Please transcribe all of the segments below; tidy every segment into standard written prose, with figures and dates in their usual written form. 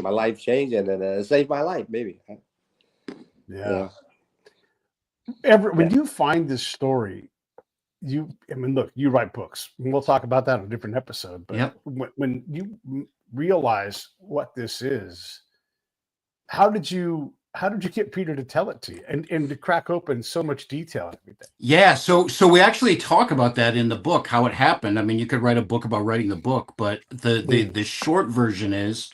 my life changed, and it saved my life, maybe. Yeah. Everett, when you find this story, look, you write books. We'll talk about that on a different episode. But when you realize what this is, how did you get Peter to tell it to you and to crack open so much detail and everything? Yeah, so we actually talk about that in the book, how it happened. I mean, you could write a book about writing the book, but the short version is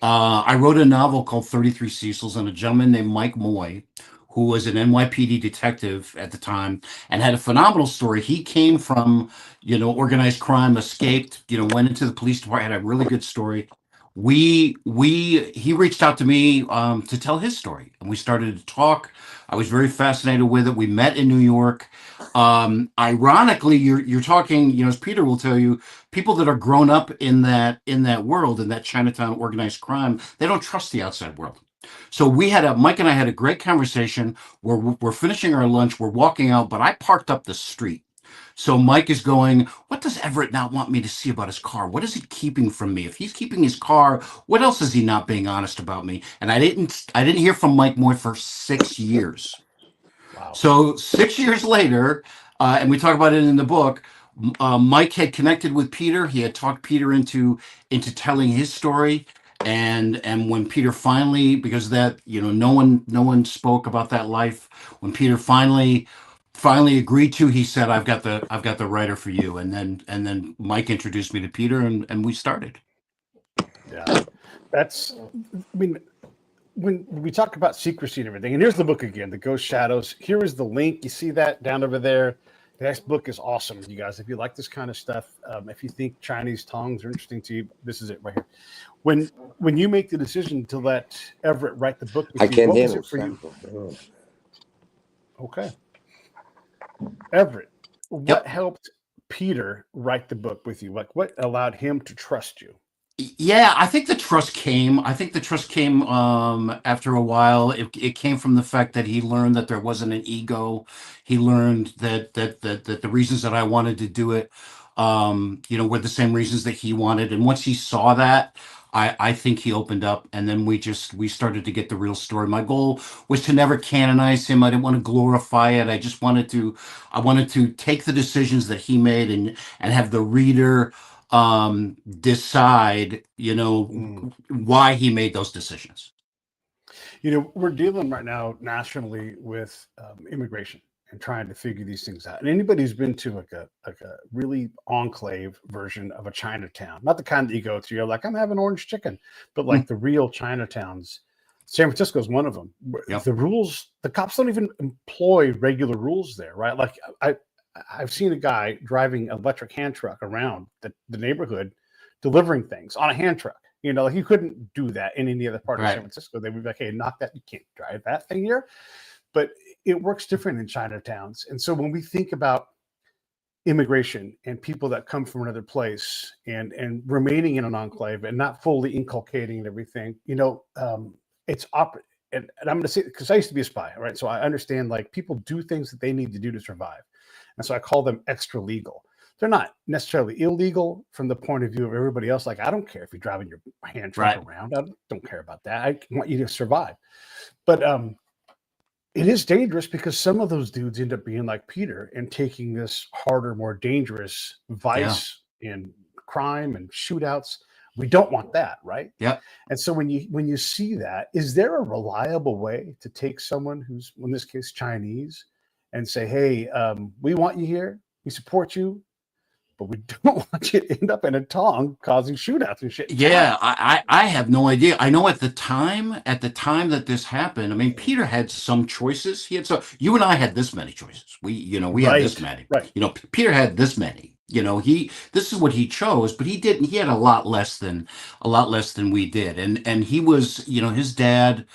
I wrote a novel called 33 Cecils, and a gentleman named Mike Moy, who was an NYPD detective at the time and had a phenomenal story. He came from, organized crime, escaped, went into the police department, had a really good story. He reached out to me to tell his story, and we started to talk. I was very fascinated with it. We met in New York. Ironically, you're talking, as Peter will tell you, people that are grown up in that world, in that Chinatown organized crime, they don't trust the outside world. So Mike and I had a great conversation. We're finishing our lunch. We're walking out, but I parked up the street. So Mike is going, what does Everett not want me to see about his car? What is he keeping from me? If he's keeping his car, what else is he not being honest about me? And I didn't hear from Mike Moy for 6 years. Wow. So 6 years later, and we talk about it in the book, Mike had connected with Peter. He had talked Peter into telling his story. And when Peter finally, because that, no one spoke about that life. When Peter finally agreed to, he said, I've got the writer for you. And then Mike introduced me to Peter, and we started. Yeah. When we talk about secrecy and everything, and here's the book again, The Ghost Shadows. Here is the link. You see that down over there. The next book is awesome, you guys. If you like this kind of stuff, if you think Chinese tongs are interesting to you, this is it right here. When you make the decision to let Everett write the book, I can't handle it for you? Okay. Everett, what helped Peter write the book with you? Like, what allowed him to trust you? Yeah, I think the trust came. After a while. It came from the fact that he learned that there wasn't an ego. He learned that the reasons that I wanted to do it, were the same reasons that he wanted. And once he saw that, I think he opened up, and then we started to get the real story. My goal was to never canonize him. I didn't want to glorify it. I wanted to take the decisions that he made and have the reader decide, why he made those decisions. We're dealing right now nationally with immigration and trying to figure these things out. And anybody who's been to like a really enclave version of a Chinatown, not the kind that you go to, you're like, I'm having orange chicken, but like the real Chinatowns. San Francisco is one of them. Yep. The rules, the cops don't even employ regular rules there, right? Like I've seen a guy driving an electric hand truck around the neighborhood delivering things on a hand truck. Like you couldn't do that in any other part of San Francisco. They would be like, hey, knock that. You can't drive that thing here. But it works different in Chinatowns. And so when we think about immigration and people that come from another place and remaining in an enclave and not fully inculcating and everything, it's opposite. And I'm going to say, because I used to be a spy, right? So I understand like people do things that they need to do to survive. And so I call them extra legal. They're not necessarily illegal from the point of view of everybody else. Like, I don't care if you're driving your hand truck around. I don't care about that. I want you to survive. But it is dangerous because some of those dudes end up being like Peter and taking this harder, more dangerous vice and crime and shootouts. We don't want that, right? Yeah. And so when you see that, is there a reliable way to take someone who's, in this case, Chinese, and say, hey, we want you here, we support you, but we don't want you to end up in a tong causing shootouts and shit? Yeah, I have no idea. I know at the time that this happened, I mean, Peter had some choices. You and I had this many choices. We had this many. Right. Peter had this many. This is what he chose, but he had a lot less than we did. And he was, his dad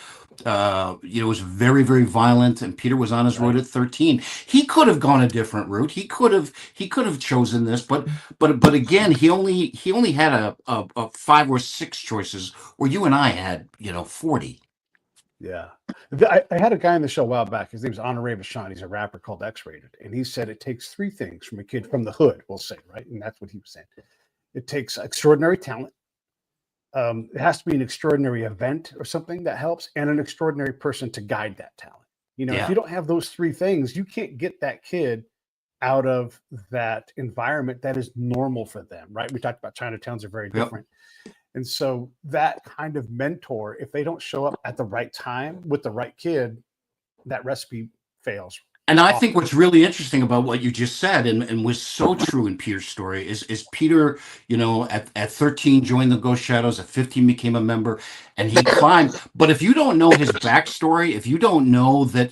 was very, very violent, and Peter was on his road at 13. He could have gone a different route. He could have chosen this, but again, he only had a 5 or 6 choices, where you and I had 40. Yeah. I had a guy on the show a while back. His name's Honoré Vachon. He's a rapper called X-Rated. And he said it takes 3 things from a kid from the hood, we'll say, right? And that's what he was saying. It takes extraordinary talent. it has to be an extraordinary event or something that helps, and an extraordinary person to guide that talent. You know, if you don't have those three things, you can't get that kid out of that environment that is normal for them, right? We talked about Chinatowns are very different. And so that kind of mentor, if they don't show up at the right time with the right kid, that recipe fails. And I think what's really interesting about what you just said, and was so true in Peter's story, is Peter, you know, at 13 joined the Ghost Shadows, at 15 became a member, and he climbed. But if you don't know his backstory, if you don't know that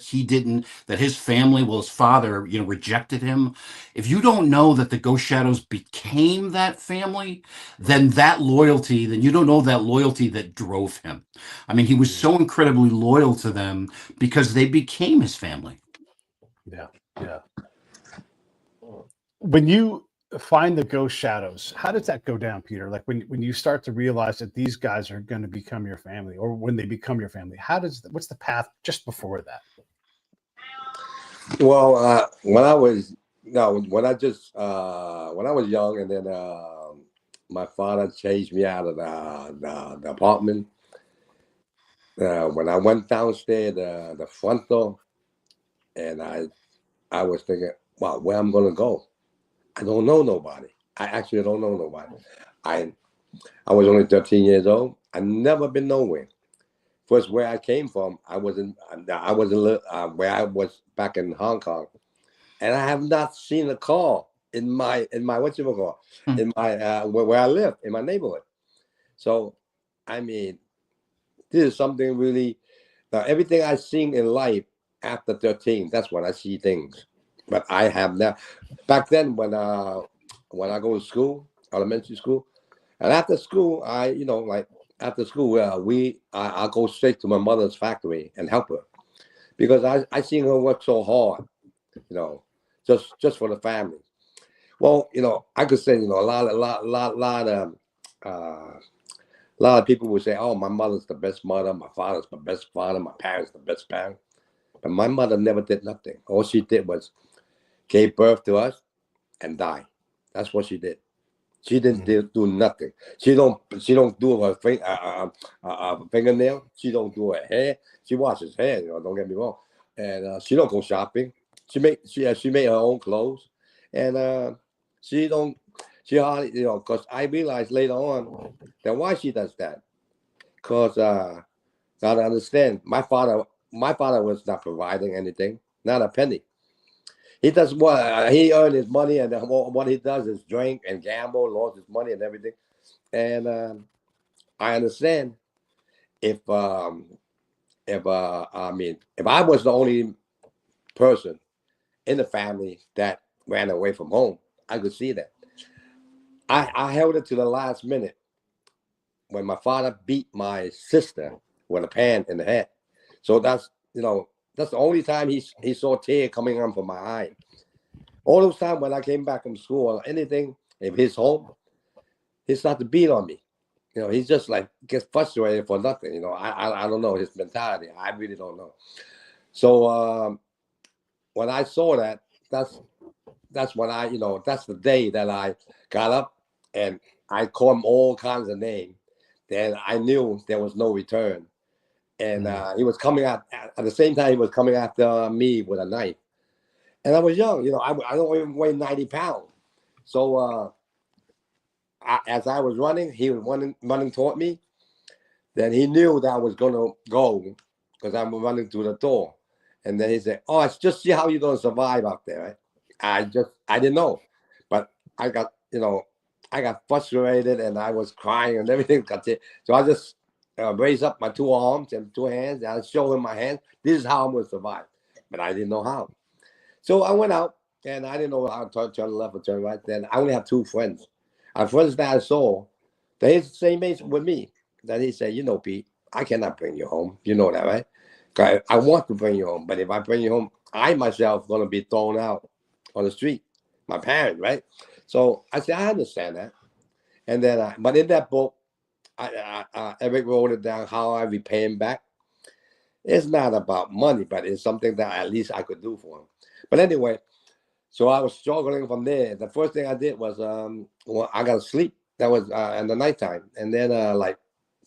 that his family, well, his father, you know, rejected him, if you don't know that the Ghost Shadows became that family, then you don't know that loyalty that drove him. I mean, he was so incredibly loyal to them because they became his family. Yeah. When you find the Ghost Shadows, how does that go down, Peter? Like when you start to realize that these guys are going to become your family, or when they become your family, what's the path just before that? Well, when I was young, and then my father chased me out of the apartment. When I went downstairs, the front door, and I was thinking, wow, where I'm gonna go? I don't know nobody. I actually don't know nobody. I was only 13 years old. I never been nowhere. First, where I came from, I was where I was back in Hong Kong, and I have not seen a car in my in my where I live in my neighborhood. So, I mean, this is something really. Now, everything I've seen in life after 13, that's when I see things. But I have now. Back then, when I go to school, elementary school, and after school, after school, I go straight to my mother's factory and help her, because I seen her work so hard, you know, just for the family. Well, you know, I could say, you know, a lot of people would say, "Oh, my mother's the best mother, my father's the best father, my parents the best parent." But my mother never did nothing. All she did was gave birth to us and die. That's what she did. She didn't do nothing. She don't do her fingernail. She don't do her hair. She washes hair. You know, don't get me wrong. And she don't go shopping. She made her own clothes, and she hardly, you know, because I realized later on that why she does that. Because gotta understand, my father was not providing anything, not a penny. He does what he earned his money, and what he does is drink and gamble, lost his money and everything. And I understand if I was the only person in the family that ran away from home, I could see that. I held it to the last minute when my father beat my sister with a pan in the head. So that's the only time he saw tear coming on from my eye. All those times when I came back from school or anything, if he's home, he started to beat on me. You know, he's just like gets frustrated for nothing. You know, I don't know his mentality. I really don't know. So when I saw that, that's when that's the day that I got up and I called him all kinds of names. Then I knew there was no return. And he was coming out at the same time. He was coming after me with a knife, and I was young. You know, I don't even weigh 90 pounds. So as I was running, he was running toward me. Then he knew that I was going to go because I'm running to the door. And then he said, "Oh, it's just see how you're going to survive out there." Right? I didn't know, but I got frustrated and I was crying and everything. So I just raise up my two arms and two hands, and I show him my hands. This is how I'm going to survive. But I didn't know how. So I went out, and I didn't know how to turn left or turn right. Then I only have two friends. Our friends that I saw, they're the same age with me. Then he said, "You know, Pete, I cannot bring you home. You know that, right? 'Cause I want to bring you home, but if I bring you home, I myself going to be thrown out on the street. My parents, right?" So I said, "I understand that." And then, but in that book, Eric wrote it down how I repay him back. It's not about money, but it's something that at least I could do for him. But anyway, so I was struggling from there. The first thing I did was, I got to sleep. That was in the nighttime. And then like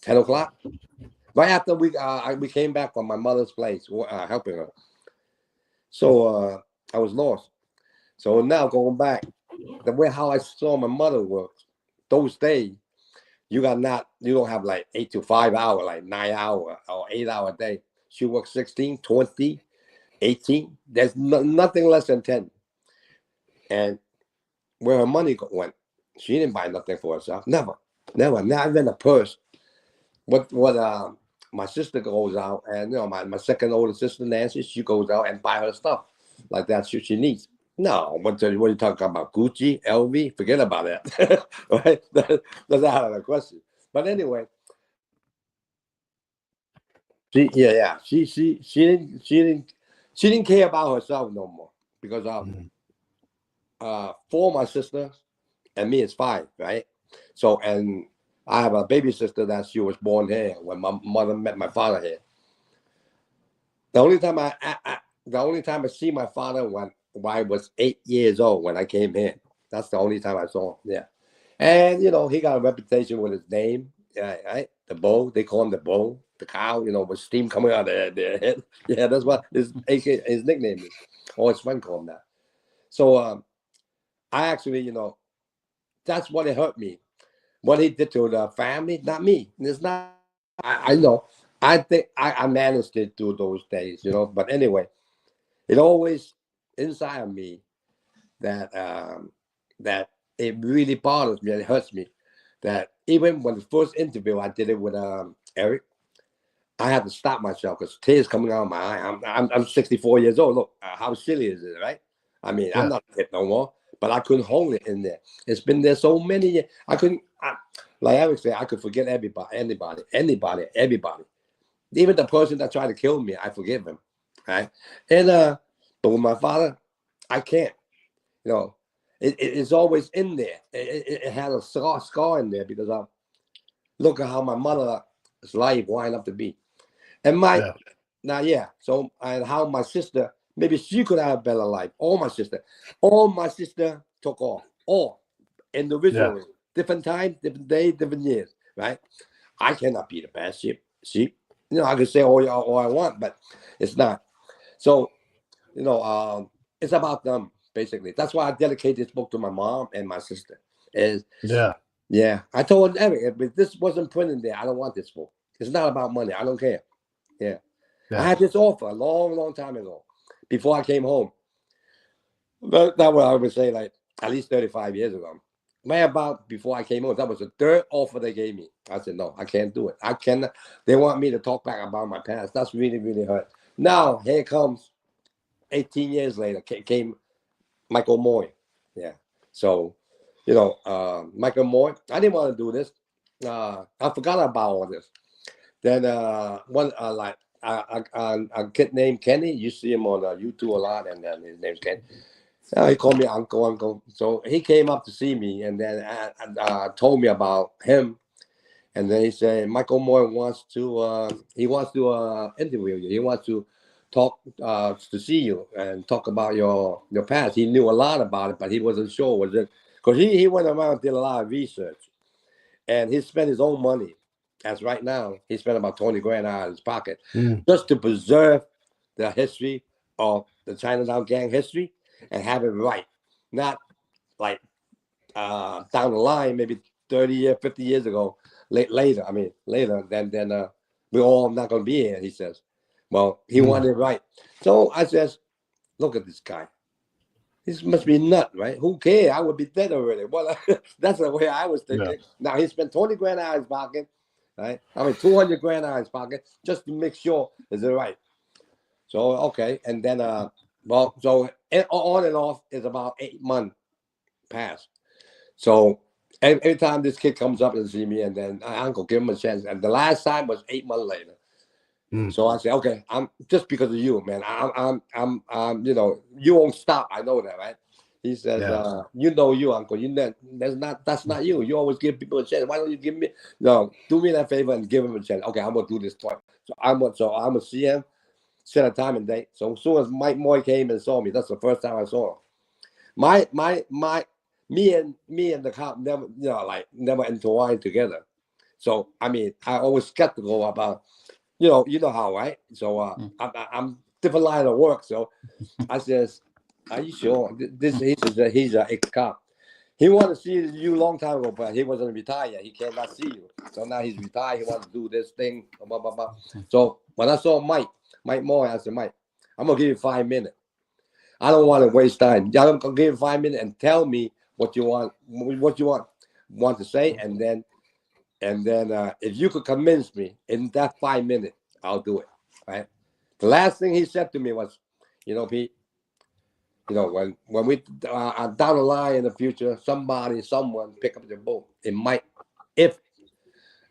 10 o'clock. Right after we came back from my mother's place, helping her. So I was lost. So now going back, the way how I saw my mother work, those days, you don't have like 8 to 5 hour, like 9 hour or 8 hour a day. She works 16, 20, 18. There's nothing less than 10. And where her money went, she didn't buy nothing for herself. Never, not even a purse. What my sister goes out, and my second older sister Nancy, she goes out and buy her stuff like that she needs. No, what are you talking about? Gucci, LV? Forget about that. Right? That's out of the question. But anyway, she didn't care about herself no more because four of my sisters and me is 5, right? So and I have a baby sister that she was born here when my mother met my father here. The only time I see my father when I was 8 years old when I came here. That's the only time I saw him. Yeah, and he got a reputation with his name. Yeah, right. The bull, they call him the bull, the cow. With steam coming out of their head. Yeah, that's what his nickname is, or his friend called him that. So I actually, that's what it hurt me. What he did to the family, not me. It's not. I know. I think I managed it through those days, But anyway, it always inside of me that that it really bothers me and it hurts me. That even when the first interview I did it with Eric, I had to stop myself because tears coming out of my eye. I'm 64 years old. Look, how silly is it, right? I mean, I'm not hit no more, but I couldn't hold it in there. It's been there so many years. I couldn't. Like Eric said, I could forget anybody. Even the person that tried to kill me, I forgive him, right? And but with my father, I can't. It's always in there. It had a scar in there because look at how my mother's life wind up to be, and so and how my sister maybe she could have a better life. All my sister took off, all individually, different time, different day, different years, right? I cannot be the best sheep. I can say all I want, but it's not. So, it's about them basically. That's why I dedicate this book to my mom and my sister. I told Eric, if this wasn't printed there, I don't want this book. It's not about money. I don't care. Yeah. I had this offer a long, long time ago, before I came home. That's what I would say, like at least 35 years ago. About before I came home, that was the third offer they gave me. I said, no, I can't do it. I cannot. They want me to talk back about my past. That's really, really hurt. Now, here comes 18 years later, came Michael Moore. Yeah. So, Michael Moore, I didn't want to do this. I forgot about all this. Then a kid named Kenny, you see him on YouTube a lot, and then his name's Kenny. He called me uncle. So he came up to see me and then told me about him. And then he said, Michael Moore wants to interview you. He wants to talk to see you and talk about your past. He knew a lot about it, but he wasn't sure was it because he went around and did a lot of research, and he spent his own money. As right now, he spent about 20 grand out of his pocket just to preserve the history of the Chinatown gang history and have it right, not like down the line, maybe 30 years, 50 years ago, later, then we're all not going to be here, he says. Well, he wanted it right. So I says, look at this guy. This must be nut, right? Who cares? I would be dead already. Well, that's the way I was thinking. Now, he spent 20 grand out of his pocket, right? 200 grand out of his pocket just to make sure is it right. So, okay. And then, so on and off is about 8 months past. So every time this kid comes up and see me, and then uncle, give him a chance. And the last time was 8 months later. So I say, okay, I'm just because of you, man. I'm you won't stop. I know that, right? He says, you, uncle. That's not you. You always give people a chance. Why don't you give me? No, do me that favor and give him a chance. Okay, I'm gonna do this twice. So I'm gonna see him, set a time and date. So as soon as Mike Moy came and saw me, that's the first time I saw him. Me and the cop never, never intertwined together. So I mean, I always skeptical about, you know how, right? So I'm different line of work. So I says, "Are you sure?" This he says he's an ex-cop. He wanted to see you long time ago, but he wasn't retired yet. He cannot see you. So now he's retired. He wants to do this thing. Blah, blah, blah. So when I saw Mike Moore, I said, Mike, I'm gonna give you 5 minutes. I don't want to waste time. I'm gonna give you 5 minutes and tell me what you want to say, and then if you could convince me in that 5 minutes, I'll do it. Right. The last thing he said to me was, Pete, when we are down the line in the future, someone pick up the boat. It might, if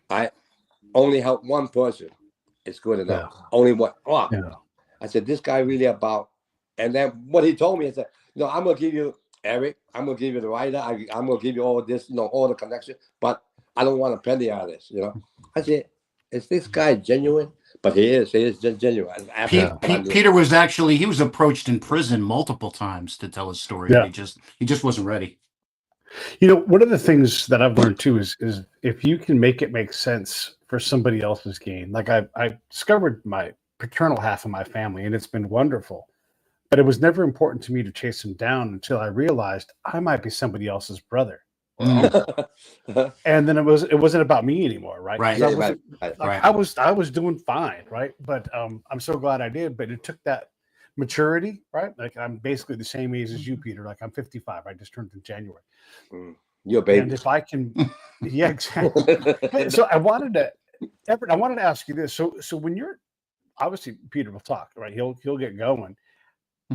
I only help one person, it's good enough. Yeah. Only one. Oh, Yeah. I said, this guy really about. And then what he told me, I said, I'm gonna give you Eric. I'm gonna give you the writer. I'm gonna give you all this, all the connection. But I don't want a penny out of this. I said, is this guy genuine? But he is genuine. Peter was actually, he was approached in prison multiple times to tell his story. Yeah. He just wasn't ready. One of the things that I've learned too is if you can make it make sense for somebody else's gain. Like I discovered my paternal half of my family, and it's been wonderful. But it was never important to me to chase him down until I realized I might be somebody else's brother. And then it wasn't about me anymore, right? Right. I was doing fine, right? But I'm so glad I did. But it took that maturity, right? Like I'm basically the same age as you, Peter. Like I'm 55. I just turned in January. You're a baby. And if I can, yeah, exactly. So I wanted to, Everett, I wanted to ask you this. So when you're obviously Peter will talk, right? He'll get going.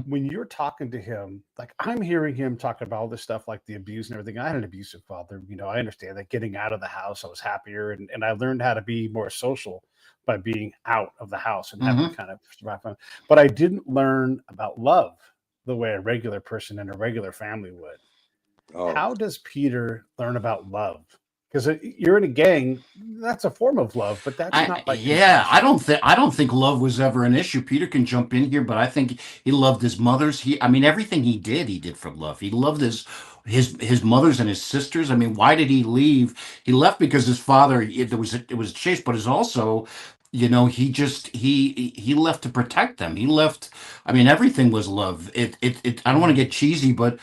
When you're talking to him, like I'm hearing him talk about all this stuff, like the abuse and everything. I had an abusive father. I understand that getting out of the house, I was happier, and I learned how to be more social by being out of the house and having to kind of survive. But I didn't learn about love the way a regular person in a regular family would. Oh. How does Peter learn about love? Because you're in a gang, that's a form of love, but that's not like I don't think love was ever an issue. Peter can jump in here, but I think he loved his mothers. Everything he did for love. He loved his mothers and his sisters. Why did he leave? He left because his father. It was a chase, but it's also, he left to protect them. He left. Everything was love. I don't want to get cheesy, but.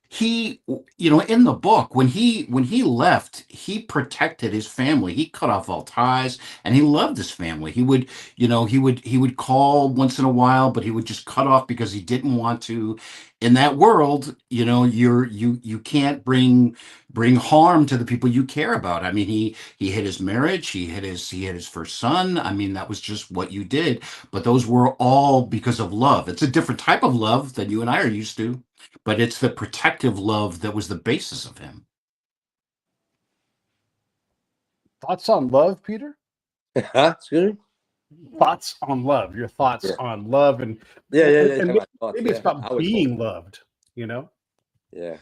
He in the book, when he left, he protected his family. He cut off all ties, and he loved his family. He would call once in a while, but he would just cut off because he didn't want to. In that world, you can't bring harm to the people you care about. He hit his marriage, he hit his first son. That was just what you did. But those were all because of love. It's a different type of love than you and I are used to. But it's the protective love that was the basis of him. Thoughts on love, Peter? Excuse me? Thoughts on love. Your thoughts on love and maybe it's about being loved. Yeah.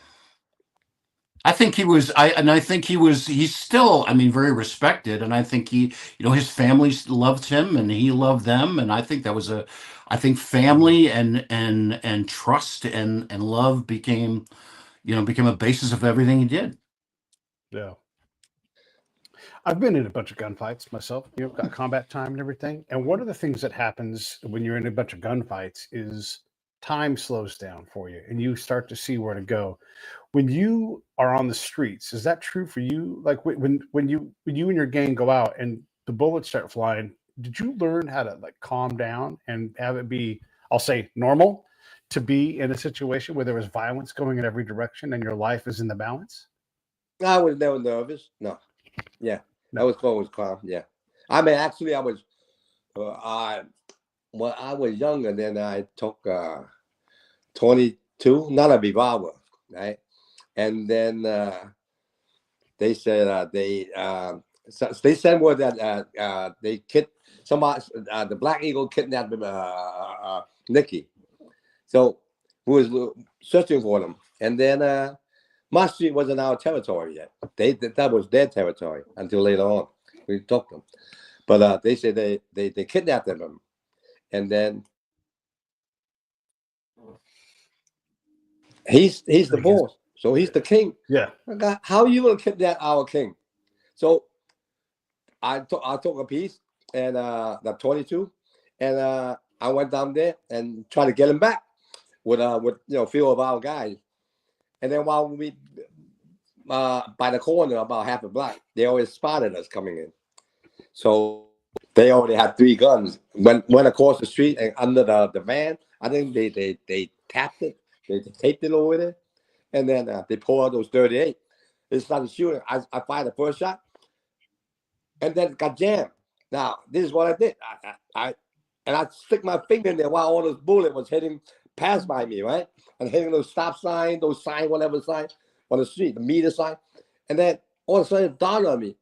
I think he was. I think he was. He's still. Very respected, and I think his family loved him, and he loved them, and I think that was a. I think family and trust and love became a basis of everything he did. Yeah. I've been in a bunch of gunfights myself, got combat time and everything. And one of the things that happens when you're in a bunch of gunfights is time slows down for you and you start to see where to go. When you are on the streets, is that true for you? Like when you and your gang go out and the bullets start flying, did you learn how to calm down and have it be, I'll say, normal to be in a situation where there was violence going in every direction and your life is in the balance? I was never nervous. No. Yeah. No. I was always calm. Yeah. Actually, I was, when I was younger, then I took 22, not a revolver, right? And then they said they sent word that they somebody, the Black Eagle kidnapped Nikki. So we was searching for them, and then my street wasn't our territory yet. That was their territory until later on we took them. But they said they kidnapped them, and then he's the boss, so he's the king. Yeah. God, how are you gonna kidnap our king? So I took a piece and the 22, and I went down there and tried to get him back with a few of our guys. And then while we by the corner about half a block, they always spotted us coming in. So they already had 3 guns. Went across the street and under the van. I think they tapped it, they taped it over there, and then they pulled out those 38. They started shooting. I fired the first shot, and then got jammed. Now this is what I did. I stick my finger in there while all those bullets was hitting past by me, right? And hitting those stop signs, those sign, whatever sign on the street, the meter sign, and then all of a sudden it dawned on me.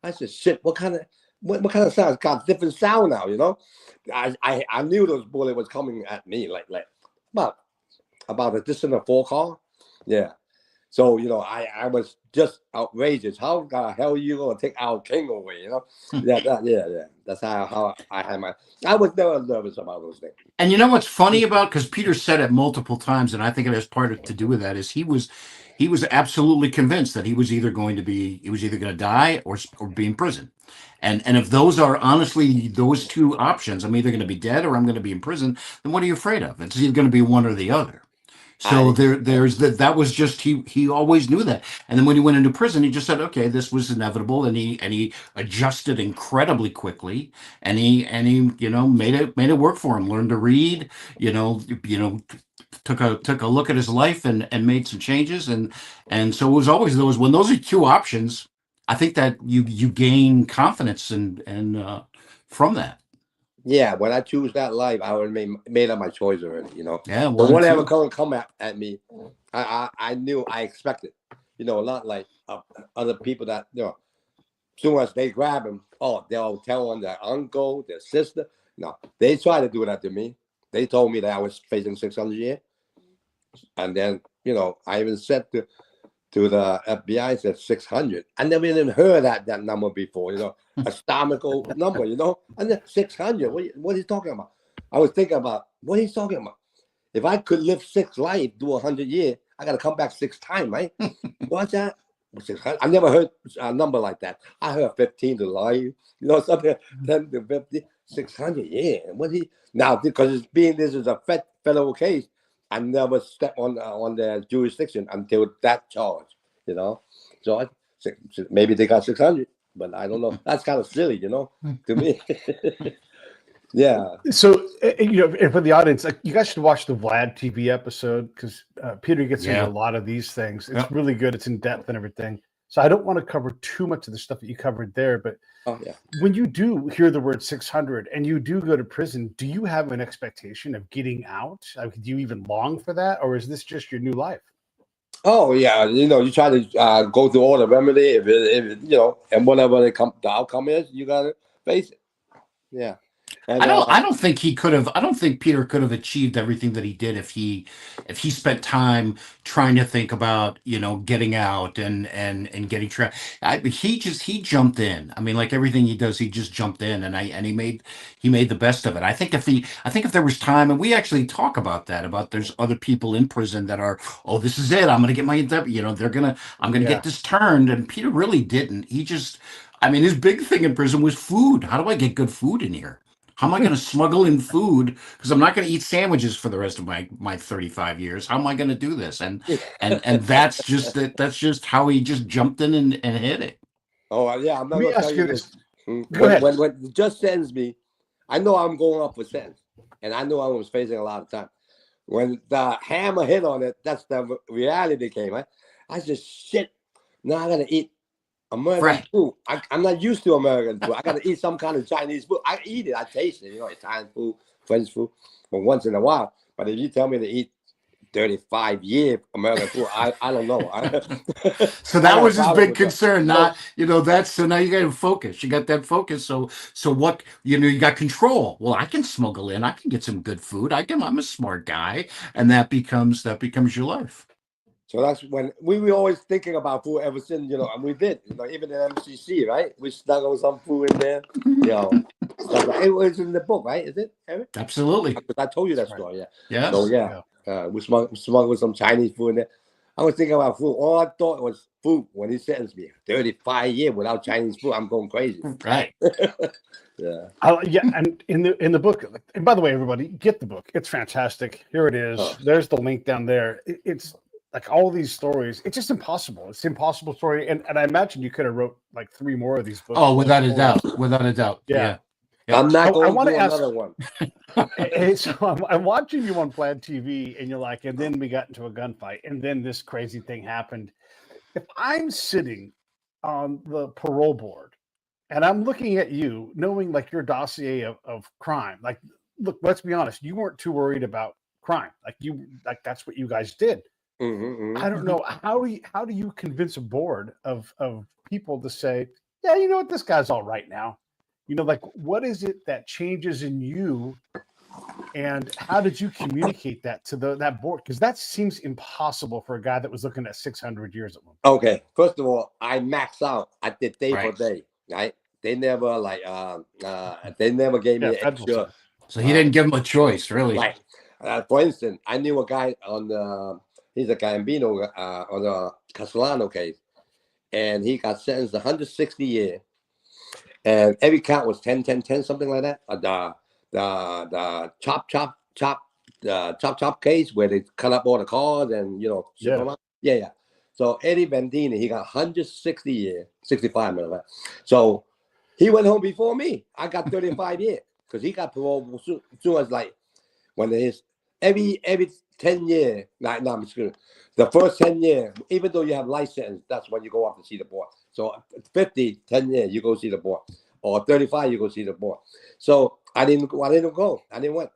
I said, "Shit! What kind of sound? It's got different sound now, you know." I knew those bullets was coming at me like about a distance of 4 cars. Yeah. So I was just outrageous. How the hell are you gonna take our king away? Yeah. That's how I had my. I was never nervous about those things. And you know what's funny about, because Peter said it multiple times, and I think it has part to do with that, is he was absolutely convinced that he was either going to die or be in prison. And if those are honestly those 2 options, I'm either going to be dead or I'm going to be in prison, then what are you afraid of? It's either going to be one or the other. So there's that was just he always knew that. And then when he went into prison, he just said, okay, this was inevitable, and he adjusted incredibly quickly, and he made it work for him. Learned to read, took a look at his life and made some changes, and so it was always when those are 2 options. I think that you gain confidence and from that. Yeah, when I choose that life, I already made up my choice already. Yeah, but whatever come at me, I knew I expected. Not like other people that as soon as they grab him, they'll tell on their uncle, their sister. No, they try to do that to me. They told me that I was facing 600 years, and then I even said to the FBI, said 600. I never even heard that number before, astronomical number, and then 600. What are you talking about? I was thinking about what he's talking about. If I could live 6 lives, do 100 years, I got to come back 6 times, right? What's that? 600. I never heard a number like that. I heard 15 to life, something 10 to 50, 600. Yeah. Now because this is a federal case, I never stepped on the jurisdiction until that charge, So maybe they got 600, but I don't know. That's kind of silly, to me. Yeah. So, and for the audience, you guys should watch the Vlad TV episode, because Peter gets into a lot of these things. It's really good. It's in depth and everything. So I don't want to cover too much of the stuff that you covered there, but when you do hear the word 600 and you do go to prison, do you have an expectation of getting out? Do you even long for that, or is this just your new life? Oh yeah, you try to go through all the remedy, if and whatever the outcome is, you gotta face it. Yeah. And, I don't think he could have. I don't think Peter could have achieved everything that he did if he spent time trying to think about getting out and getting trapped. He jumped in. I mean, like everything he does, he just jumped in, and he made the best of it. I think if there was time, and we actually talk about that, about there's other people in prison that are, this is it. I'm gonna get I'm gonna get this turned, and Peter really didn't. He just, his big thing in prison was food. How do I get good food in here? How am I going to smuggle in food? Because I'm not going to eat sandwiches for the rest of my 35 years. How am I going to do this? And that's just how he just jumped in and hit it. Oh yeah, I'm not going to tell you this. Go ahead. When the judge sentenced me, I know I'm going up for sentence, and I know I was facing a lot of time. When the hammer hit on it, that's the reality came. Right? I said, shit. Now I got to eat American food. I'm not used to American food. I got to eat some kind of Chinese food. I eat it. I taste it. Italian food, French food, but once in a while. But if you tell me to eat 35 year American food, I don't know. So that was his big concern. Not so now you got to focus. You got that focus. So what you got control. Well, I can smuggle in. I can get some good food. I'm a smart guy, and that becomes your life. So that's when we were always thinking about food ever since, and we did, even in MCC, right? We snuggled some food in there, It was in the book, right? Is it, Eric? Absolutely. I told you that story, yeah. Yes. So, we smuggled some Chinese food in there. I was thinking about food. All I thought was food when he sentenced me. 35 years without Chinese food. I'm going crazy. Right. Yeah. Yeah, and in the book, and by the way, everybody, get the book. It's fantastic. Here it is. Oh. There's the link down there. It's like all these stories. It's just impossible. It's an impossible story, and I imagine you could have wrote like 3 more of these books. Oh, without a doubt. Without a doubt. Yeah. Yep. I'm not I going wanna to do ask- another one. Hey, so I'm watching you on Plaid TV, and you're like, and then we got into a gunfight, and then this crazy thing happened. If I'm sitting on the parole board and I'm looking at you, knowing like your dossier of crime, like, look, let's be honest, you weren't too worried about crime. Like that's what you guys did. I don't know how do you convince a board of people to say, yeah, you know what, this guy's all right now. You know, like, what is it that changes in you, and how did you communicate that to that board? Because that seems impossible for a guy that was looking at 600 years at one. Okay, first of all, I maxed out. I did day Right. for day, right? They never they never gave me extra. So he didn't give him a choice, really. Right. For instance, I knew a guy on the he's a Gambino on the Castellano case, and he got sentenced 160 years, and every count was 10, 10, 10, something like that. The chop case where they cut up all the cars and ship them out. Yeah. So Eddie Bandini, he got 160 years, 65 minutes. So he went home before me. I got 35 years because he got parole soon as like when his every 10 years. No, I'm screwed. The first 10 years, even though you have life sentence, that's when you go up to see the board. So 50, 10 years, you go see the board, or 35, you go see the board. So I didn't go. I didn't went.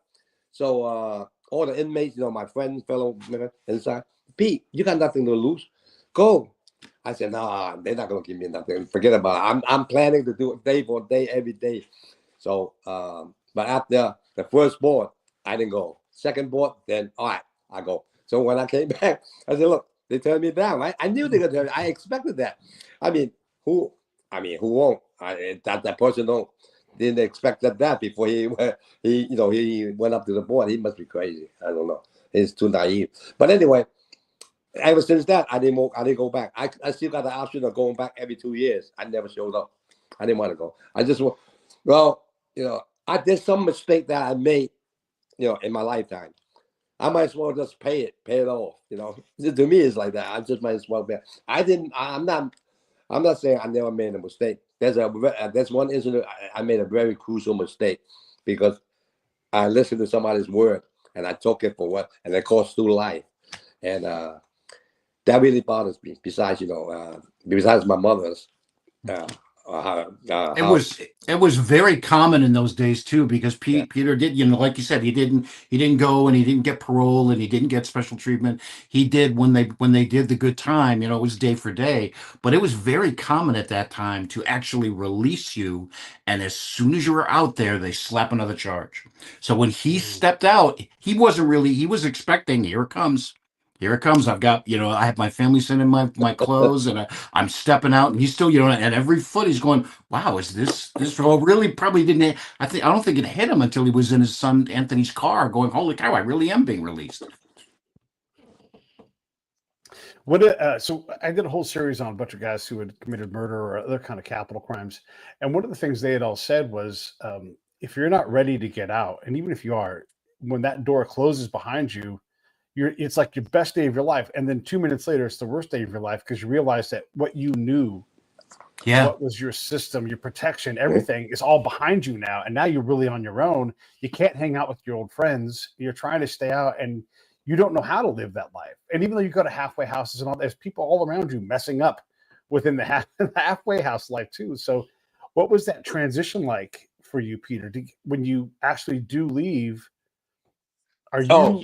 So all the inmates, my friends, fellow members inside, Pete, you got nothing to lose. Go. I said, nah, they're not gonna give me nothing. Forget about it. I'm planning to do it day for day, every day. So, but after the first board, I didn't go. Second board, then all right, I go. So when I came back, I said, look, they turned me down. Right? I knew they were gonna turn me. I expected that. Who won't? That person didn't expect that before he went up to the board. He must be crazy. I don't know. He's too naive. But anyway, ever since that, I didn't go back. I still got the option of going back every 2 years. I never showed up. I didn't want to go. I just I did some mistake that I made, in my lifetime. I might as well just pay it off. To me, it's like that. I just might as well pay. I'm not saying I never made a mistake. There's one incident I made a very crucial mistake because I listened to somebody's word and I took it for what, and it cost 2 life, and that really bothers me. Besides, besides my mother's. It was very common in those days too, because Peter did, like you said, he didn't go, and he didn't get parole, and he didn't get special treatment. He did when they did the good time, it was day for day. But it was very common at that time to actually release you, and as soon as you were out there, they slap another charge. So when he stepped out, he was expecting, here it comes. Here it comes. I've got, I have my family sending my clothes, and I'm stepping out, and he's still, at every foot he's going, wow, is this really? Probably didn't. I don't think it hit him until he was in his son Anthony's car going, holy cow, I really am being released. So I did a whole series on a bunch of guys who had committed murder or other kind of capital crimes. And one of the things they had all said was, if you're not ready to get out, and even if you are, when that door closes behind you, it's like your best day of your life, and then 2 minutes later, it's the worst day of your life because you realize that what you knew, what was your system, your protection, everything is all behind you now, and now you're really on your own. You can't hang out with your old friends. You're trying to stay out, and you don't know how to live that life. And even though you go to halfway houses and all, there's people all around you messing up within the halfway house life too. So, what was that transition like for you, Peter? When you actually do leave, are you?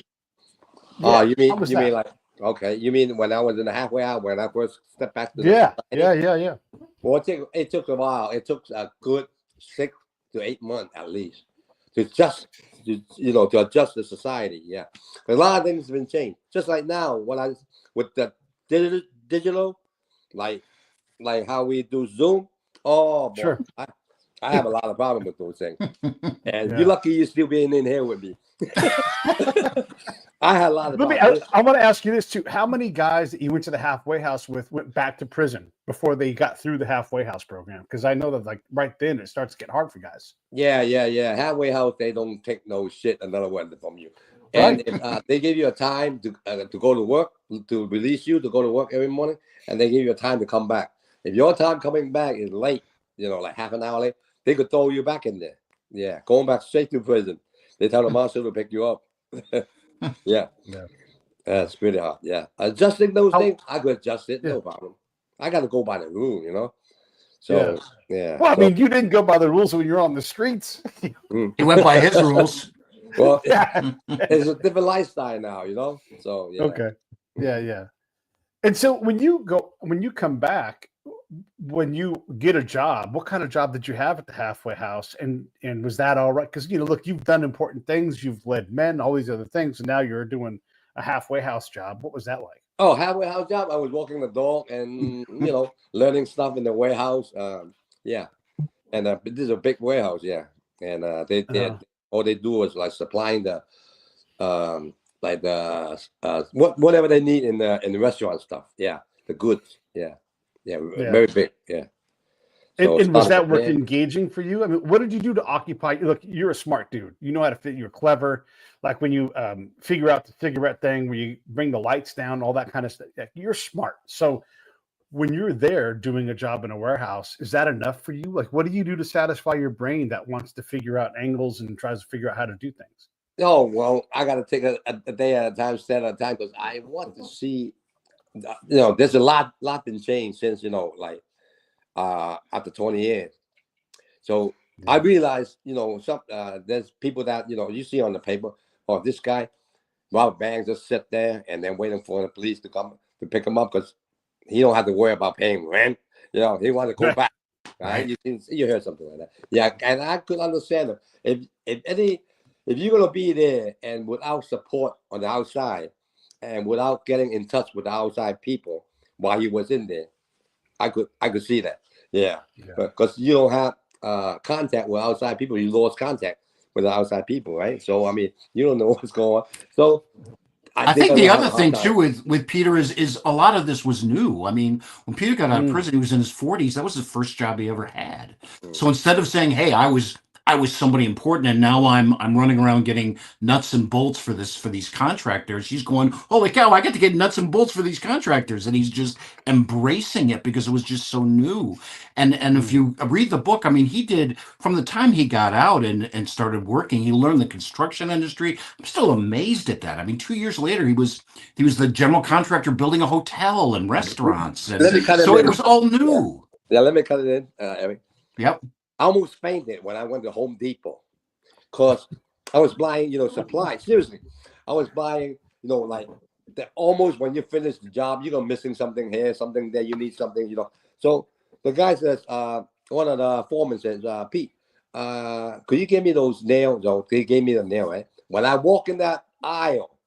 You mean like, okay, you mean when I was in the halfway house, when I first stepped back to the society? Yeah. Well, it took a while. It took a good 6 to 8 months at least to adjust the society. Yeah, a lot of things have been changed. Just like now, with the digital, like how we do Zoom. Oh, boy, sure. I have a lot of problems with those things. And you're lucky you're still being in here with me. I had a lot Let me. about this. I want to ask you this too. How many guys that you went to the halfway house with went back to prison before they got through the halfway house program? Because I know that like right then it starts to get hard for guys. Yeah. Halfway house, they don't take no shit another one from you. Right. And if they give you a time to go to work, to release you to go to work every morning, and they give you a time to come back. If your time coming back is late, like half an hour late, they could throw you back in there. Yeah, going back straight to prison. They tell the marshal to pick you up. Yeah. That's pretty hard. Yeah, adjusting those things, I could adjust it, no problem. I got to go by the rule, So yeah. Well, I mean, you didn't go by the rules when you're on the streets. He went by his rules. Well, it's a different lifestyle now, So yeah. Okay. Yeah. And so when you come back, when you get a job, what kind of job did you have at the halfway house? And was that all right? Because look, you've done important things, you've led men, all these other things, and now you're doing a halfway house job. What was that like? Oh, halfway house job. I was walking the dog and learning stuff in the warehouse. Yeah, and this is a big warehouse. Yeah, and they all they do is like supplying the whatever they need in the restaurant stuff. Yeah, the goods. Yeah, very big. Yeah. So and was that work engaging for you? I mean, what did you do to occupy? Look, you're a smart dude. You know how to fit. You're clever. Like when you figure out the cigarette thing, where you bring the lights down, all that kind of stuff. You're smart. So when you're there doing a job in a warehouse, is that enough for you? Like, what do you do to satisfy your brain that wants to figure out angles and tries to figure out how to do things? Oh, well, I got to take a day at a time, step at a time, because I want to see, there's a lot been changed since, after 20 years. So I realized, there's people that, you see on the paper, this guy, rob banks, just sit there and then waiting for the police to come to pick him up because he don't have to worry about paying rent. He wants to go back. Right? You heard something like that. Yeah, and I could understand it. If you're gonna be there and without support on the outside and without getting in touch with the outside people while he was in there, I could see that. Yeah. Because you don't have contact with outside people, you lost contact with the outside people, right? So I mean, you don't know what's going on. So I think the other thing too with Peter is a lot of this was new. I mean, when Peter got out of prison, he was in his 40s. That was the first job he ever had. So instead of saying, "Hey, I was somebody important, and now I'm running around getting nuts and bolts for these contractors," he's going, "Holy cow, I get to get nuts and bolts for these contractors," and he's just embracing it because it was just so new. And if you read the book, I mean, he did from the time he got out and started working, he learned the construction industry. I'm still amazed at that. I mean, 2 years later, he was the general contractor building a hotel and restaurants, and so it was all new. Yeah, let me cut it in, Eric. Yep. I almost fainted when I went to Home Depot because I was buying, supplies. Seriously, I was buying, like almost when you finish the job, you're missing something here, something there, you need something, So the guy says, one of the foremen says, Pete, could you give me those nails? So they gave me the nail, right? When I walk in that aisle,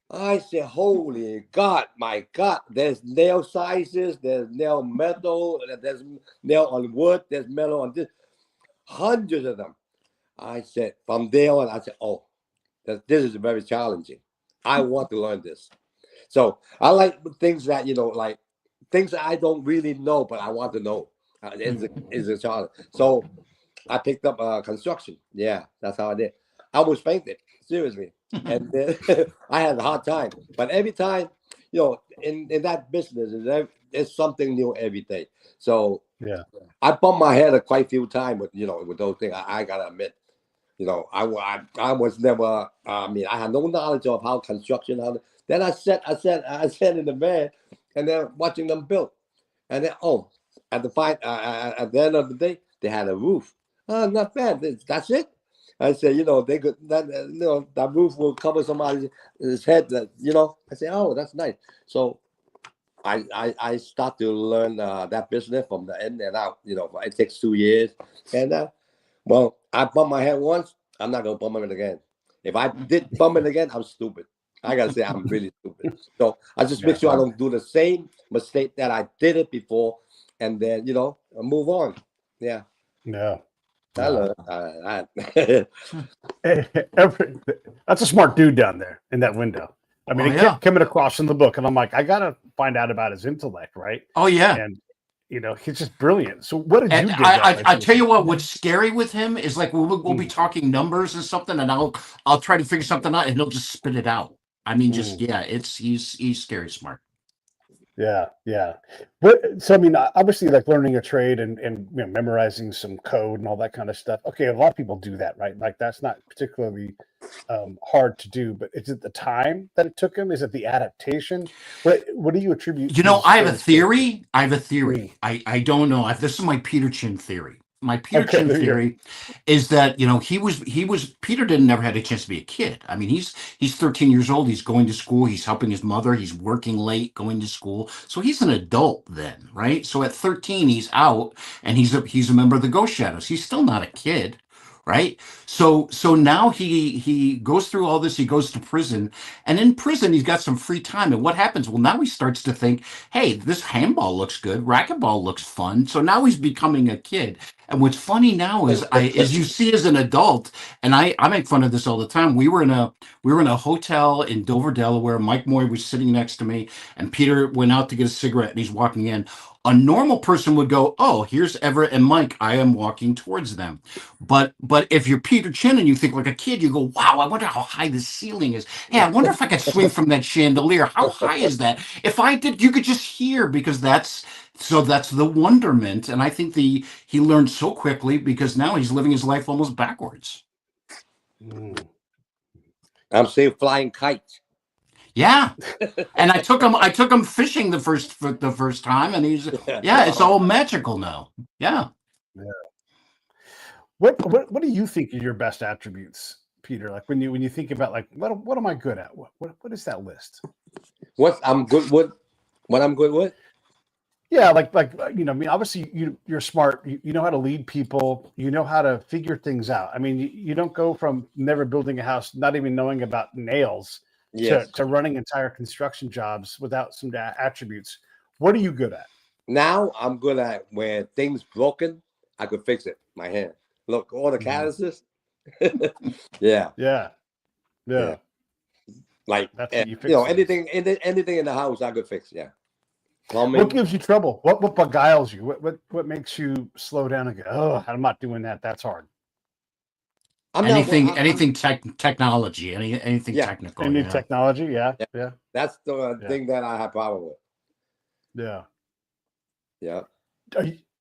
I said, holy God, my God, there's nail sizes, there's nail metal, there's nail on wood, there's metal on this, hundreds of them. I said, from there on, I said, oh, this is very challenging. I want to learn this. So I like things that, like things that I don't really know, but I want to know. It's a challenge. So I picked up construction. Yeah, that's how I did. I almost fainted, seriously. And then I had a hard time. But every time, in that business, there's something new every day. So yeah, I bumped my head quite a few times with those things. I gotta admit, I was never. I mean, I had no knowledge of how construction. Then I sat in the van, and then watching them build, and then at the end of the day, they had a roof. Oh, not bad. That's it. I said, they could that roof will cover somebody's head. I said, oh, that's nice. So I start to learn that business from the in and out. It takes 2 years, and well, I bumped my head once. I'm not gonna bump it again. If I did bump it again, I'm stupid. I gotta say, I'm really stupid. So I just make sure I don't do the same mistake that I did it before, and then move on. Yeah. Yeah. I Wow. love That's a smart dude down there in that window. I mean, Oh, it yeah. kept coming across in the book, and I'm like, I gotta find out about his intellect, right? Oh, yeah. And he's just brilliant. So, what did And you dig up? I tell you what, what's scary with him is like we'll be talking numbers and something, and I'll try to figure something out, and he'll just spit it out. I mean, just yeah, he's scary smart. Yeah, yeah. So I mean, obviously, like learning a trade and memorizing some code and all that kind of stuff. Okay, a lot of people do that, right? Like that's not particularly hard to do. But is it the time that it took him? Is it the adaptation? What do you attribute? You know, his I have a skills to? theory. I don't know. This is my Peter Chin theory. My Peter Okay, Chin there you go. theory is that he was Peter didn't never had a chance to be a kid. I mean, he's 13 years old. He's going to school. He's helping his mother. He's working late, going to school. So he's an adult then, right? So at 13, he's out and he's a member of the Ghost Shadows. He's still not a kid, right? So now he goes through all this. He goes to prison, and in prison he's got some free time. And what happens? Well, now he starts to think, hey, this handball looks good. Racquetball looks fun. So now he's becoming a kid. And what's funny now is as you see as an adult, and I make fun of this all the time. We were in a hotel in Dover, Delaware. Mike Moy was sitting next to me, and Peter went out to get a cigarette, and he's walking in. A normal person would go, "Oh, here's Everett and Mike. I am walking towards them." But if you're Peter Chin and you think like a kid, you go, "Wow, I wonder how high the ceiling is. Hey, I wonder if I could swing from that chandelier. How high is that? If I did, you could just hear because that's the wonderment." And I think he learned so quickly because now he's living his life almost backwards. I'm saying flying kites. Yeah, and I took him fishing the first time, and he's it's all magical now. Yeah. What do you think are your best attributes, Peter? Like when you think about like what am I good at? What is that list? What I'm good with? What I'm good with? Yeah, like I mean, obviously you're smart. You know how to lead people. You know how to figure things out. I mean, you don't go from never building a house, not even knowing about nails, Yes. to running entire construction jobs without some attributes. What are you good at? Now I'm good at when things broken, I could fix it. My hand. Look, all the calluses. Yeah. Like That's what you fix. anything in the house I could fix. Yeah. Plumbing. What gives you trouble? What beguiles you? What makes you slow down and go, oh, I'm not doing that. That's hard. Anything technology, anything Yeah. technical. Any technology, yeah. That's the thing that I have problem with. Yeah. Yeah.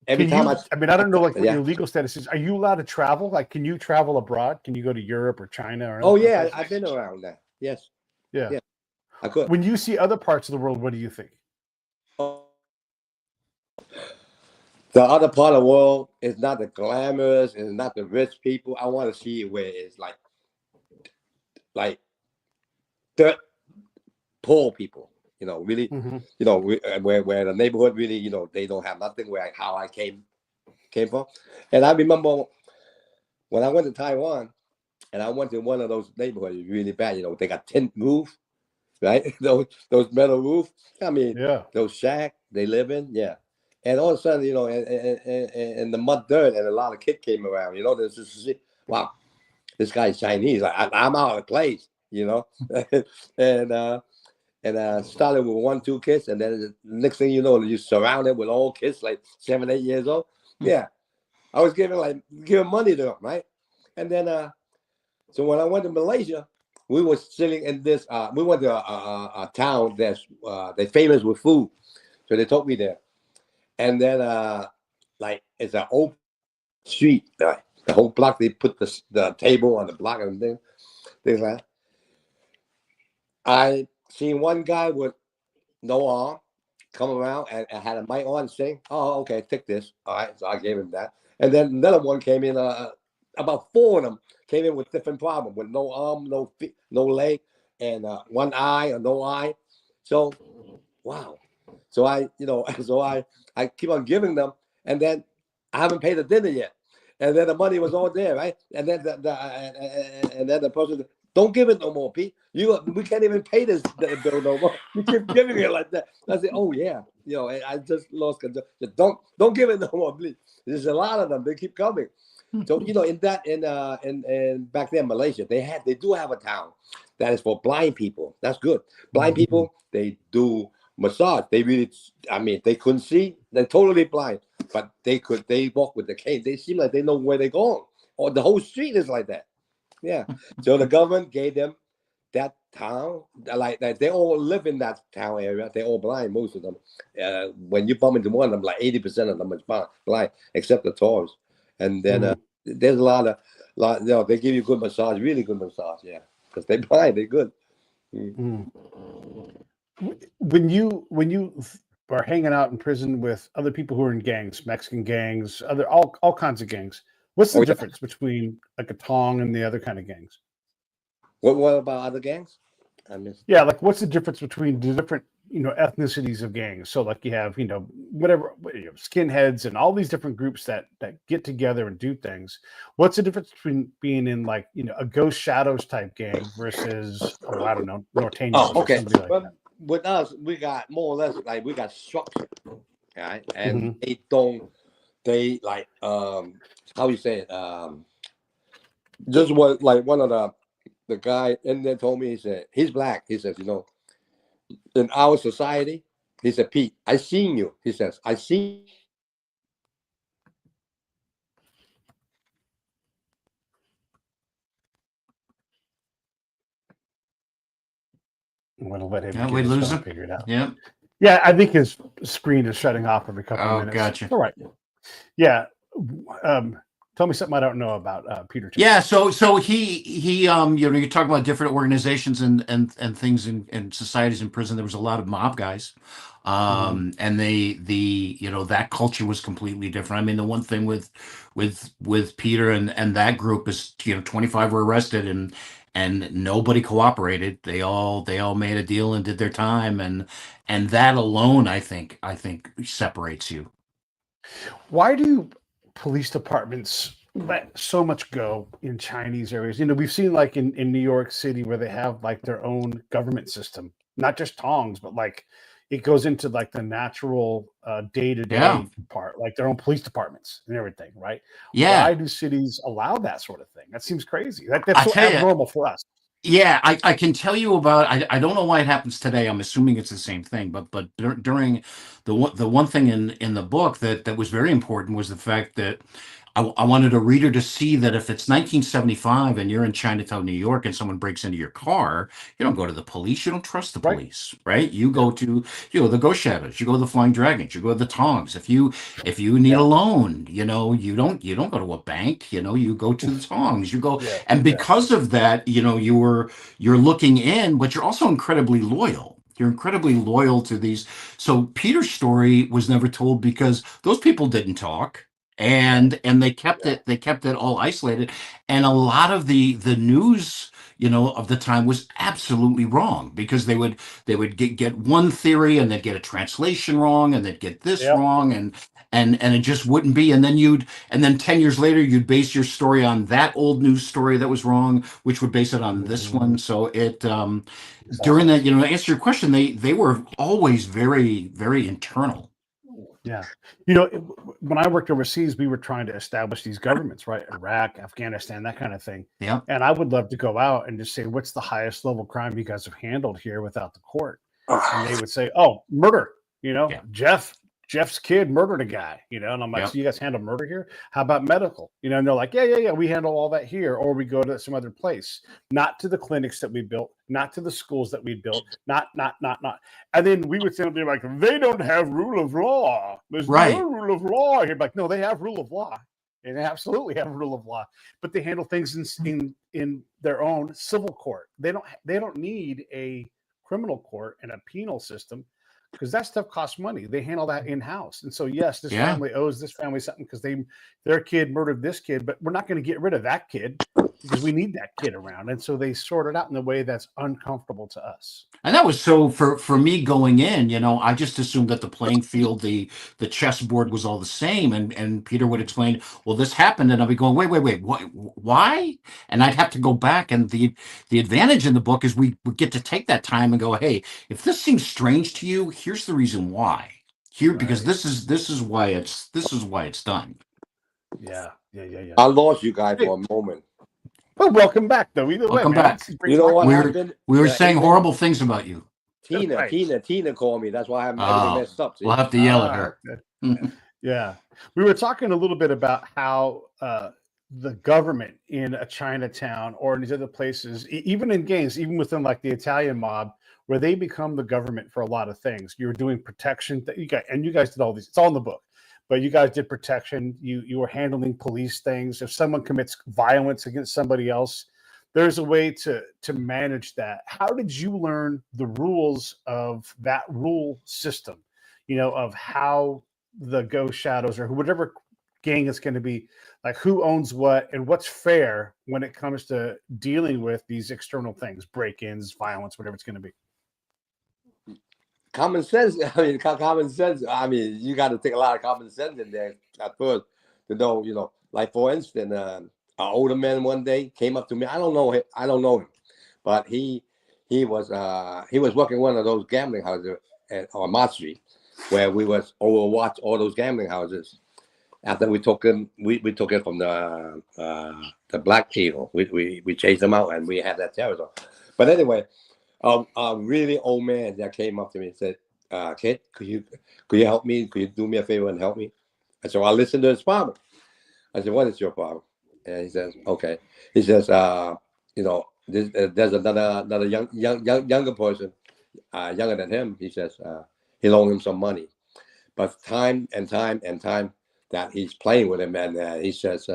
Every time I mean, I don't know like what your legal status is. Are you allowed to travel? Like, can you travel abroad? Can you go to Europe or China or? Oh yeah, I've been around that. Yes. Yeah. I could. When you see other parts of the world, what do you think? The other part of the world is not the glamorous, it's not the rich people. I want to see it where it's like dirt poor people. Really. Where the neighborhood really, they don't have nothing. How I came from, and I remember when I went to Taiwan, and I went to one of those neighborhoods really bad. They got tin roof, right? those metal roof. I mean, those shack they live in, yeah. And all of a sudden, and the mud dirt, and a lot of kids came around. This is wow, this guy's Chinese. I'm out of place, and started with 1-2 kids, and then the next thing you know, you're surrounded with all kids like 7, 8 years old. Yeah, I was giving money to them, right? And then so when I went to Malaysia, we were sitting in this. We went to a town that's they're famous with food, so they took me there. And then it's an old street, the whole block. They put the table on the block and things like that. I seen one guy with no arm come around and had a mic on and sing. Oh, okay, take this. All right, so I gave him that. And then another one came in. About 4 of them came in with different problems, with no arm, no feet, no leg, and one eye or no eye. So, wow. So I keep on giving them, and then I haven't paid the dinner yet, and then the money was all there, right? And then the person, don't give it no more, Pete. We can't even pay this bill no more. You keep giving it like that. I said, oh yeah, I just lost control. Don't give it no more, please. There's a lot of them. They keep coming, So in that in back then Malaysia, they do have a town that is for blind people. That's good. Blind people, they do massage. They really, I mean, they couldn't see. They're totally blind, but they walk with the cane. They seem like they know where they're going. Or the whole street is like that. Yeah. So the government gave them that town, like they all live in that town area. They're all blind, most of them. When you bump into one of them, like 80% of them is blind, except the tourists. And then there's a lot. They give you good massage, really good massage, yeah, because they're blind, they're good. When you are hanging out in prison with other people who are in gangs, Mexican gangs, all kinds of gangs, what's the difference between like a Tong and the other kind of gangs? What about other gangs? Yeah, like what's the difference between the different ethnicities of gangs? So like you have whatever skinheads and all these different groups that get together and do things. What's the difference between being in like a Ghost Shadows type gang versus I don't know, Norteños? Okay. Or something like that? With us, we got more or less like we got structure, right? And they like how you say it, just what like one of the guy in there told me, he said he's black. He says, in our society, he said, Pete, I seen you. He says, I seen. I'm going to let him Yeah, get we his lose phone him. figured out. Yeah. Yeah, I think his screen is shutting off every couple of minutes. Gotcha. All right. Yeah. Tell me something I don't know about Peter. Yeah, so he you talk about different organizations and things in societies in prison. There was a lot of mob guys, and that culture was completely different. I mean, the one thing with Peter and that group is 25 were arrested and nobody cooperated. They all made a deal and did their time, and that alone I think separates you. Why do police departments let so much go in Chinese areas? We've seen like in New York City where they have like their own government system, not just tongs, but like it goes into like the natural day-to-day part, like their own police departments and everything, right? Yeah. Why do cities allow that sort of thing? That seems crazy. That's so abnormal for us. Yeah, I can tell you about. I don't know why it happens today. I'm assuming it's the same thing, but during the one thing in the book that was very important was the fact that I wanted a reader to see that if it's 1975 and you're in Chinatown, New York, and someone breaks into your car, you don't go to the police. You don't trust the police, right? You go to the Ghost Shadows. You go to the Flying Dragons. You go to the Tongs. If you need a loan, you don't go to a bank. You go to the Tongs. You go, and because of that, you're looking in, but you're also incredibly loyal. You're incredibly loyal to these. So Peter's story was never told because those people didn't talk. And they kept it all isolated, and a lot of the news of the time was absolutely wrong because they would get one theory and they'd get a translation wrong and they'd get this wrong and it just wouldn't be, and then 10 years later you'd base your story on that old news story that was wrong, which would base it on this one. So it during that, to answer your question, they were always very, very internal. Yeah. When I worked overseas, we were trying to establish these governments, right? Iraq, Afghanistan, that kind of thing. Yeah. And I would love to go out and just say, what's the highest level crime you guys have handled here without the court? And they would say, oh, murder. Jeff's kid murdered a guy, and I'm like, so you guys handle murder here? How about medical? And they're like, yeah, we handle all that here, or we go to some other place, not to the clinics that we built, not to the schools that we built, not. And then we would say, like, they don't have rule of law. There's no rule of law here. Like, no, they have rule of law. And they absolutely have rule of law, but they handle things in their own civil court. They don't need a criminal court and a penal system, because that stuff costs money. They handle that in-house. And so, yes, this family owes this family something because their kid murdered this kid, but we're not going to get rid of that kid because we need that kid around. And so they sort it out in a way that's uncomfortable to us. And that was so for me going in, I just assumed that the playing field, the chessboard was all the same. And Peter would explain, well, this happened. And I'll be going, wait, why? And I'd have to go back. And the advantage in the book is we get to take that time and go, hey, if this seems strange to you, here's the reason why. Because this is why it's done. Yeah. Yeah. I lost you guys for a moment. Well, welcome back, though. Either way, Welcome man. back. This is great You know talking what to you. happened? We were saying Even horrible things about you. Right. Tina called me. That's why I have everything messed up. See? We'll have to yell at her. Okay. Yeah. We were talking a little bit about how the government in a Chinatown or in these other places, even in gangs, even within like the Italian mob, where they become the government for a lot of things. You're doing protection that you guys did all these. It's all in the book, but you guys did protection. You were handling police things. If someone commits violence against somebody else, there's a way to manage that. How did you learn the rules of that rule system? Of how the Ghost Shadows or whatever gang it's going to be, like who owns what and what's fair when it comes to dealing with these external things, break-ins, violence, whatever it's going to be. Common sense. Common sense. You got to take a lot of common sense in there at first to know. Like for instance, an older man one day came up to me. I don't know him, but he was working one of those gambling houses on Mott Street, where we was overwatch all those gambling houses. After we took him, we took it from the Black Eagle. We chased him out and we had that territory. But anyway, a really old man that came up to me and said, "Kid, could you help me? Could you do me a favor and help me?" I said, "Well, I listened to his problem." I said, "What is your problem?" And he says, "Okay." He says, there's another younger person, younger than him. He says he loaned him some money, but time and time that he's playing with him, and he says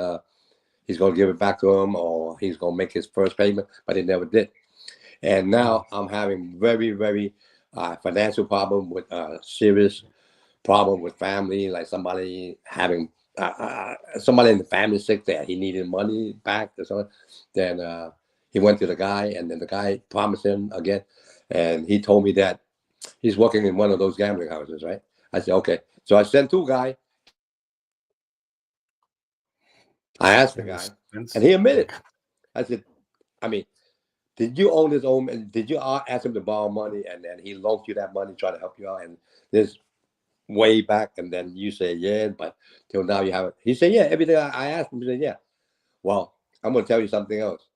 he's going to give it back to him or he's going to make his first payment, but he never did. And now I'm having very, very financial problem with serious problem with family, like somebody having somebody in the family sick that he needed money back or something. Then he went to the guy, and then the guy promised him again, and he told me that he's working in one of those gambling houses, right? I said, okay. So I sent two guys. I asked the guy, and he admitted. I said, did you own this old man? Did you ask him to borrow money, and then he loaned you that money, trying to help you out, and this way back, and then you say, yeah, but till now you haven't. He said, yeah, everything I asked him, he said, yeah. Well, I'm going to tell you something else.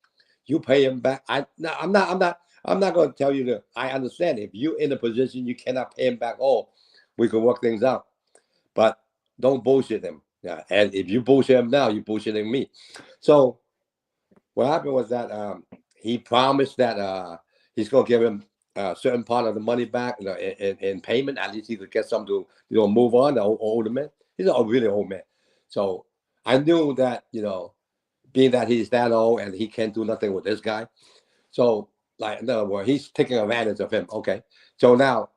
You pay him back. I'm not going to tell you that. I understand if you're in a position you cannot pay him back all, we can work things out. But don't bullshit him. Yeah, and if you bullshit him now, you're bullshitting me. So what happened was that he promised that he's going to give him a certain part of the money back in payment. At least he could get some to move on. The older man. He's a really old man. So I knew that, being that he's that old and he can't do nothing with this guy. So, like, in other words, he's taking advantage of him. Okay. So now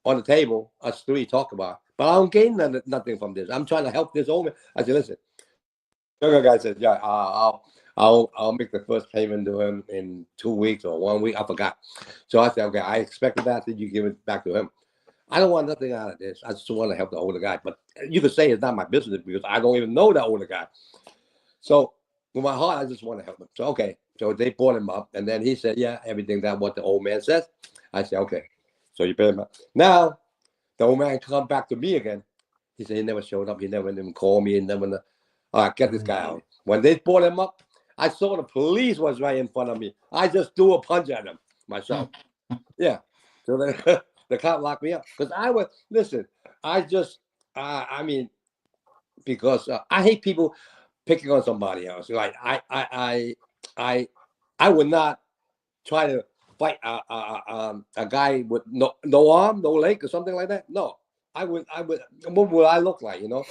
on the table, us three talk about, but I don't gain nothing from this. I'm trying to help this old man. I said, listen, the younger guy said, yeah, I'll make the first payment to him in 2 weeks or 1 week. I forgot. So I said, okay, I expected that. Then you give it back to him. I don't want nothing out of this. I just want to help the older guy. But you could say it's not my business because I don't even know that older guy. So with my heart, I just want to help him. So, okay. So they brought him up. And then he said, yeah, everything that what the old man says. I said, okay. So you pay him up. Now, the old man come back to me again. He said he never showed up. He never even called me. He never. All right, get this guy out. When they brought him up, I saw the police was right in front of me. I just threw a punch at him myself. Yeah. So the cop locked me up because I just, because I hate people picking on somebody else. Like I would not try to fight a guy with no arm, no leg, or something like that. No, I would. What would I look like? You don't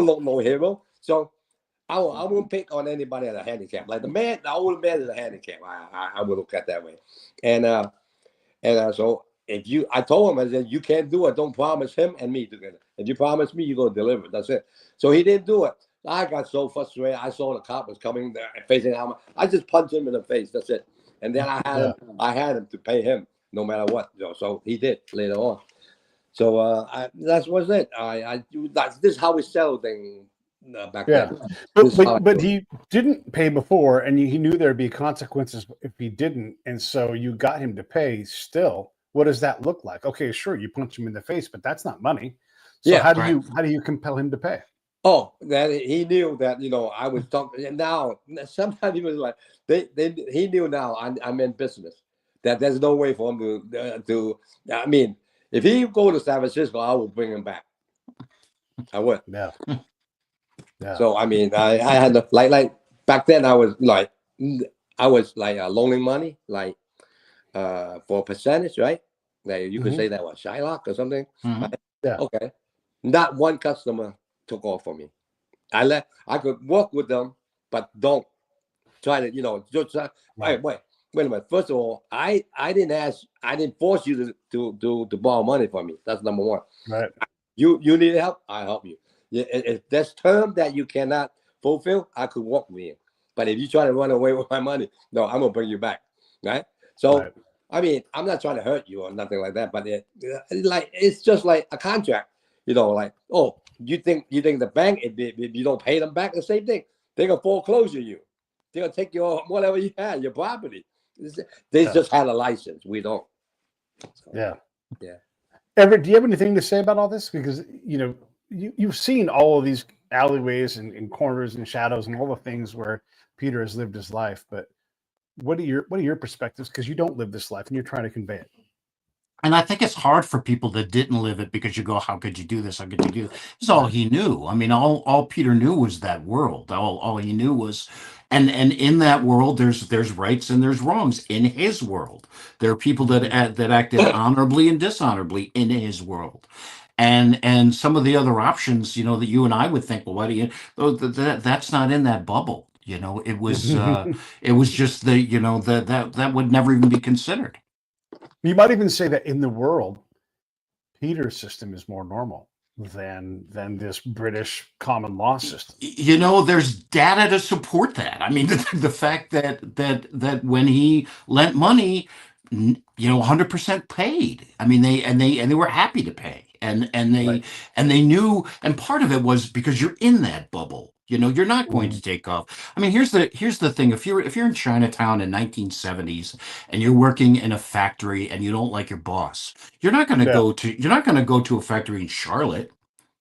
look no hero. So I won't pick on anybody at a handicap. Like the older man is a handicap. I would look at that way. And so I told him, I said, you can't do it. Don't promise him and me together. If you promise me, you're going to deliver. That's it. So he didn't do it. I got so frustrated. I saw the cop was coming there facing him. I just punched him in the face. That's it. And then I had him to pay him no matter what. So he did later on. So that was it. This is how we sell things back then. But he didn't pay before, and he knew there'd be consequences if he didn't. And so you got him to pay still. What does that look like? Okay, sure, you punch him in the face, but that's not money. So how do you compel him to pay? Oh, that he knew that I was talking. And now sometimes he was like he knew now I'm in business. That there's no way for him to. I mean, if he go to San Francisco, I will bring him back. I would. Yeah. Yeah. So I mean, I had like back then I was like loaning money like for a percentage, right? Like you could say that was Shylock or something. Mhm. Yeah. Okay. Not one customer took off for me. I could work with them, but don't try to just try, wait a minute. First of all, I didn't force you to borrow money from me. That's number one. Right. You need help, I help you. If there's term that you cannot fulfill, I could walk with you. But if you try to run away with my money, no, I'm gonna bring you back, right? So Right. I mean, I'm not trying to hurt you or nothing like that, but it's just like a contract, like, oh, you think the bank, if you don't pay them back, the same thing, they're gonna foreclose you. They're gonna take your whatever you had, your property. They just had a license. We don't. So, Yeah. yeah. Everett, do you have anything to say about all this? Because you've seen all of these alleyways and corners and shadows and all the things where Peter has lived his life. But what are your perspectives? Because you don't live this life and you're trying to convey it. And I think it's hard for people that didn't live it, because you go, how could you do this? How could you do this? This is all he knew. I mean, all Peter knew was that world. All he knew was, and in that world, there's rights and there's wrongs in his world. There are people that acted honorably and dishonorably in his world. And some of the other options, that you and I would think, well, why do you? That's not in that bubble. It was just that would never even be considered. You might even say that in the world, Peter's system is more normal than this British common law system. There's data to support that. I mean, the fact that when he lent money, 100% paid. I mean, they were happy to pay, and Right. they knew, and part of it was because you're in that bubble. You're not going to take off. I mean, here's the thing. If you're in Chinatown in 1970s and you're working in a factory and you don't like your boss, you're not going to go to a factory in Charlotte.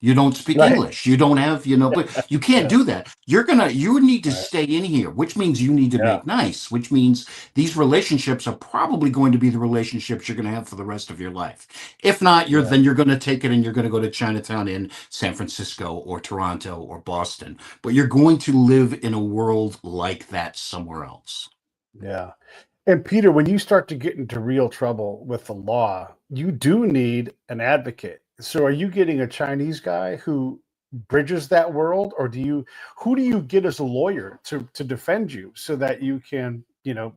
You don't speak Right. English. You don't have, but you can't do that. You need to stay in here, which means you need to make nice, which means these relationships are probably going to be the relationships you're going to have for the rest of your life. If not, then you're going to take it and you're going to go to Chinatown in San Francisco or Toronto or Boston, but you're going to live in a world like that somewhere else. Yeah. And Peter, when you start to get into real trouble with the law, you do need an advocate. So are you getting a Chinese guy who bridges that world, or who do you get as a lawyer to defend you so that you can,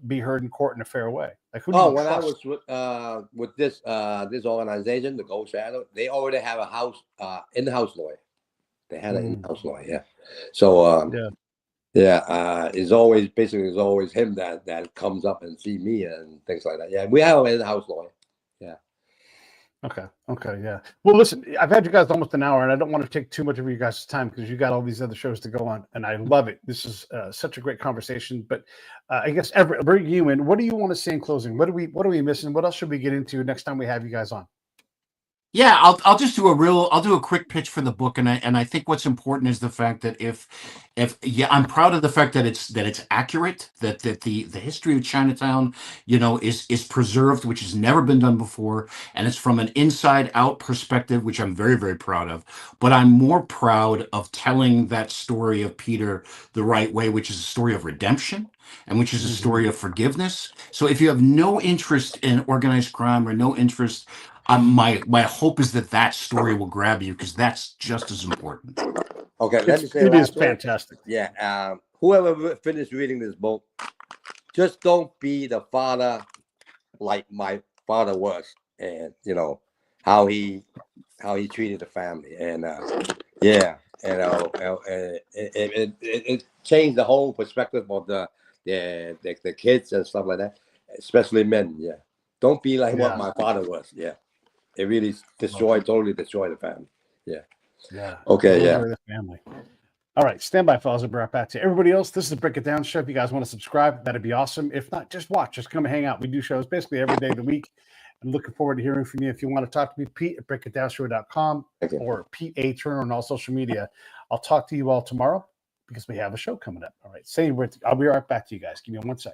be heard in court in a fair way? Like, who do you When trust? I was with this organization, the Gold Shadow, they already have a in-house lawyer. They had an in-house lawyer, yeah. So it's always him that comes up and see me and things like that. Yeah, we have an in-house lawyer. Yeah. Okay, yeah. Well, listen, I've had you guys almost an hour, and I don't want to take too much of you guys' time because you got all these other shows to go on, and I love it. This is such a great conversation. But I guess Everett, bring you in. What do you want to say in closing? What are we missing? What else should we get into next time we have you guys on? Yeah, I'll just do a quick pitch for the book, and I think what's important is the fact that if I'm proud of the fact that it's accurate, that the history of Chinatown, is preserved, which has never been done before, and it's from an inside out perspective, which I'm very, very proud of. But I'm more proud of telling that story of Peter the right way, which is a story of redemption, and which is a story of forgiveness. So if you have no interest in organized crime or no interest, my hope is that story will grab you, because that's just as important. Okay, let me say it is word. fantastic. Yeah. Whoever finished reading this book, just don't be the father like my father was, and how he treated the family, and it changed the whole perspective of the kids and stuff like that, especially men. Yeah, don't be like what my father was. Yeah. It really totally destroyed the family. Yeah. Yeah. Okay. Yeah. The family. All right. Stand by, fellas. I'll be right back to everybody else. This is the Break It Down show. If you guys want to subscribe, that'd be awesome. If not, just watch. Just come and hang out. We do shows basically every day of the week. I'm looking forward to hearing from you. If you want to talk to me, Pete at breakitdownshow.com or Pete A. Turner on all social media. I'll talk to you all tomorrow because we have a show coming up. All right. I'll be right back to you guys. Give me 1 sec.